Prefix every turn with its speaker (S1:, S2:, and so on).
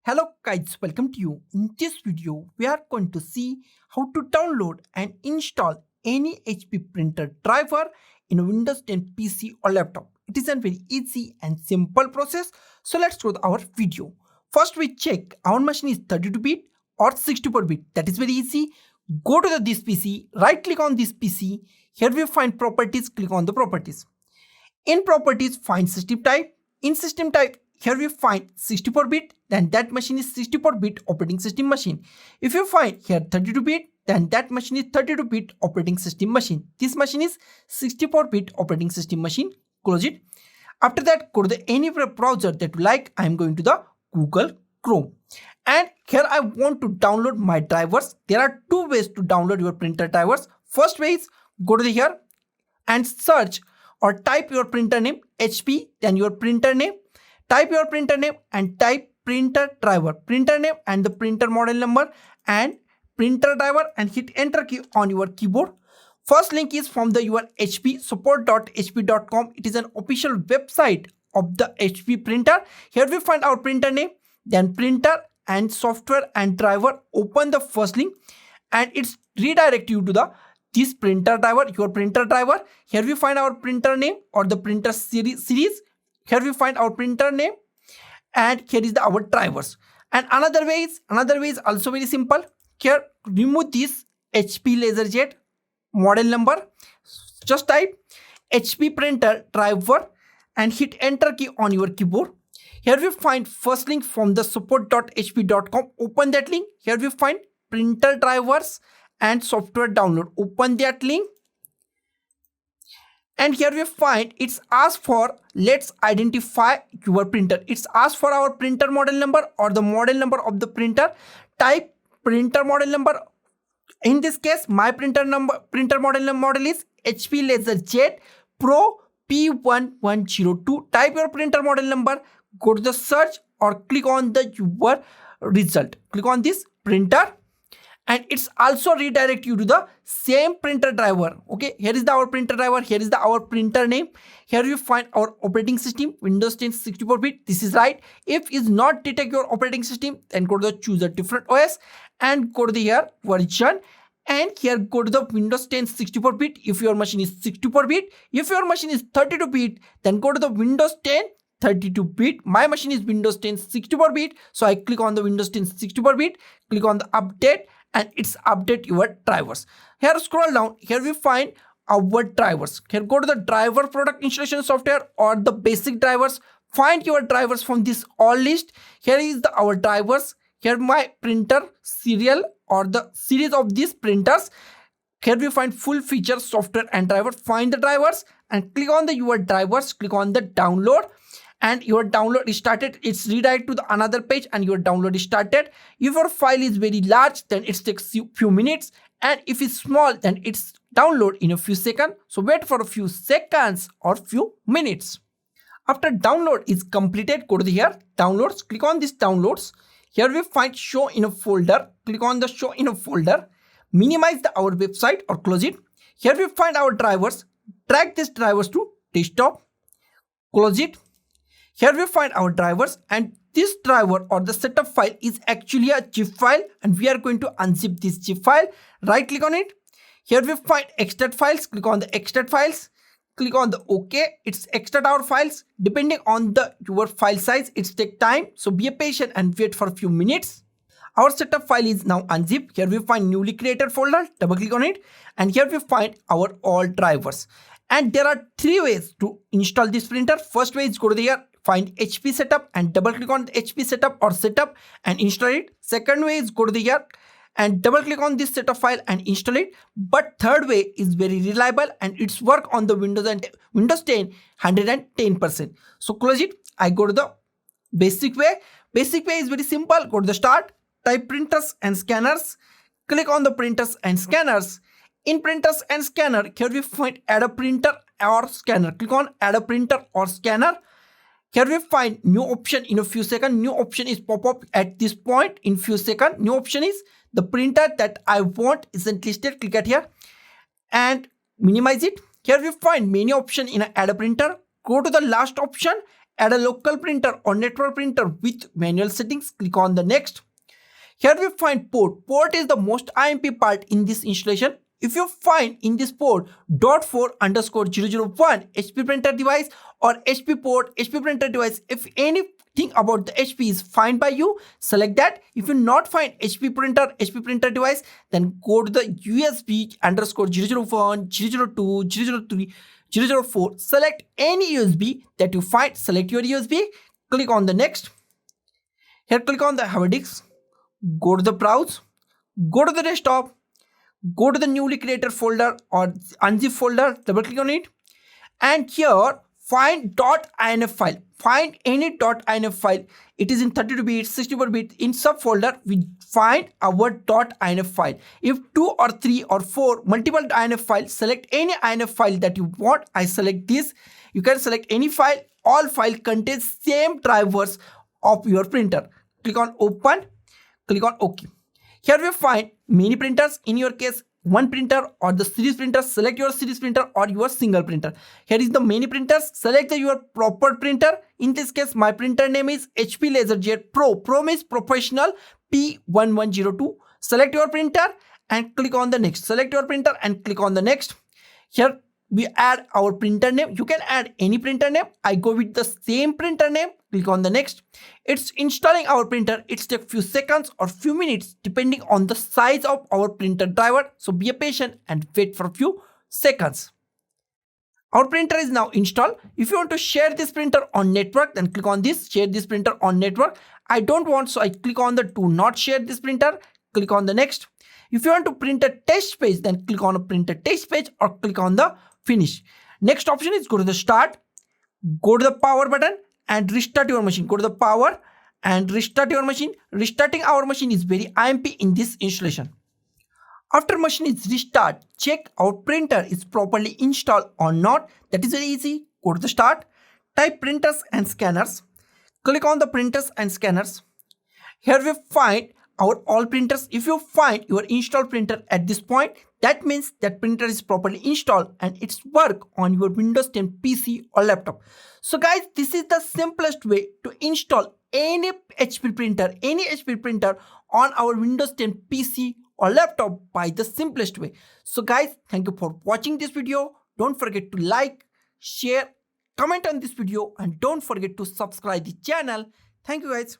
S1: Hello guys, welcome to you. In this video, we are going to see how to download and install any HP printer driver in a Windows 10 PC or laptop. It is a very easy and simple process. So let's go to our video. First we check our machine is 32-bit or 64-bit. That is very easy. Go to this PC, right click on this PC. Here we find properties, click on the properties. In properties, find system type. In system type, here we find 64-bit, then that machine is 64-bit operating system machine. If you find here 32-bit, then that machine is 32-bit operating system machine. This machine is 64-bit operating system machine. Close it. After that, go to any browser that you like. I am going to the Google Chrome. And here I want to download my drivers. There are two ways to download your printer drivers. First way is go to here and search or type your printer name HP, then your printer name. Type your printer name and type printer driver, printer name and the printer model number and printer driver, and hit enter key on your keyboard. First link is from the your HP support.hp.com. It is an official website of the HP printer. Here we find our printer name, then printer and software and driver. Open the first link and it's redirect you to this printer driver, your printer driver. Here we find our printer name or the printer series. Here we find our printer name and here is our drivers. And another way is also very simple. Here remove this HP LaserJet model number. Just type HP printer driver and hit enter key on your keyboard. Here we find first link from the support.hp.com. Open that link. Here we find printer drivers and software download. Open that link. And here we find it's asked for let's identify your printer. It's asked for our printer model number or the model number of the printer. Type printer model number. In this case, my printer model is HP LaserJet Pro P1102. Type your printer model number. Go to the search or click on the your result. Click on this printer. And it's also redirect you to the same printer driver. Okay, here is our printer driver. Here is our printer name. Here you find our operating system Windows 10 64-bit. This is right. If is not detect your operating system, then go to the choose a different OS and go to the here version. And here go to the Windows 10 64-bit. If your machine is 64-bit, if your machine is 32-bit, then go to the Windows 10 32-bit. My machine is Windows 10 64-bit. So I click on the Windows 10 64-bit, click on the update, and it's update your drivers. Here scroll down. Here we find our drivers. Here go to the driver product installation software or the basic drivers. Find your drivers from this all list. Here is our drivers. Here my printer serial or the series of these printers. Here we find full feature software and driver. Find the drivers and click on the your drivers. Click on the download. And your download is started. It's redirect to the another page and your download is started. If your file is very large, then it takes few minutes, and if it's small, then it's download in a few seconds. So wait for a few seconds or few minutes. After download is completed, go to here downloads. Click on this downloads. Here we find show in a folder. Click on the show in a folder. Minimize our website or close it. Here we find our drivers. Drag these drivers to desktop. Close it. Here we find our drivers, and this driver or the setup file is actually a zip file, and we are going to unzip this zip file. Right click on it. Here we find extract files. Click on the extract files. Click on the OK. It's extract our files. Depending on your file size, it's take time. So be patient and wait for a few minutes. Our setup file is now unzipped. Here we find newly created folder. Double click on it, and here we find our all drivers. And there are three ways to install this printer. First way is go to here. Find HP setup and double click on the HP setup or setup and install it. Second way is go to here and double click on this setup file and install it. But third way is very reliable and it's work on the Windows 10 110%. So close it. I go to the basic way. Basic way is very simple. Go to the start, type printers and scanners. Click on the printers and scanners. In printers and scanner, here we find add a printer or scanner. Click on add a printer or scanner. Here we find new option in a few seconds. New option is pop up at this point in few seconds. New option is the printer that I want isn't listed. Click at here and minimize it. Here we find many option in add a printer. Go to the last option add a local printer or network printer with manual settings. Click on the next. Here we find port. Port is the most IMP part in this installation. If you find in this port .4_001 HP printer device or HP port, HP printer device, if anything about the HP is found by you, select that. If you not find HP printer device, then go to the USB _001, 002, 003, 004. Select any USB that you find. Select your USB. Click on the next. Here click on the hard disk. Go to the browse. Go to the desktop. Go to the newly created folder or unzip folder, double click on it, and here find .inf file. Find any .inf file. It is in 32-bit, 64-bit. In subfolder, we find our .inf file. If 2 or 3 or 4 multiple .inf files, select any INF file that you want. I select this. You can select any file. All file contains same drivers of your printer. Click on open. Click on OK. Here we find many printers. In your case, one printer or the series printer. Select your series printer or your single printer. Here is the many printers. Select your proper printer. In this case, my printer name is HP LaserJet Pro. Pro means professional P1102. Select your printer and click on the next. Select your printer and click on the next. Here we add our printer name. You can add any printer name. I go with the same printer name. Click on the next. It's installing our printer. It takes few seconds or few minutes depending on the size of our printer driver. So be patient and wait for a few seconds. Our printer is now installed. If you want to share this printer on network, then click on this, share this printer on network. I don't want, so I click on the do not share this printer. Click on the next. If you want to print a test page, then click on a print a test page or click on the finish. Next option is go to the start, go to the power button and restart your machine. Go to the power and restart your machine. Restarting our machine is very IMP in this installation. After machine is restart, check our printer is properly installed or not. That is very easy. Go to the start, type printers and scanners. Click on the printers and scanners. Here we find our all printers. If you find your installed printer at this point, that means that printer is properly installed and it's work on your Windows 10 PC or laptop. So guys, this is the simplest way to install any HP printer on our Windows 10 PC or laptop by the simplest way. So guys, thank you for watching this video. Don't forget to like, share, comment on this video and don't forget to subscribe the channel. Thank you guys.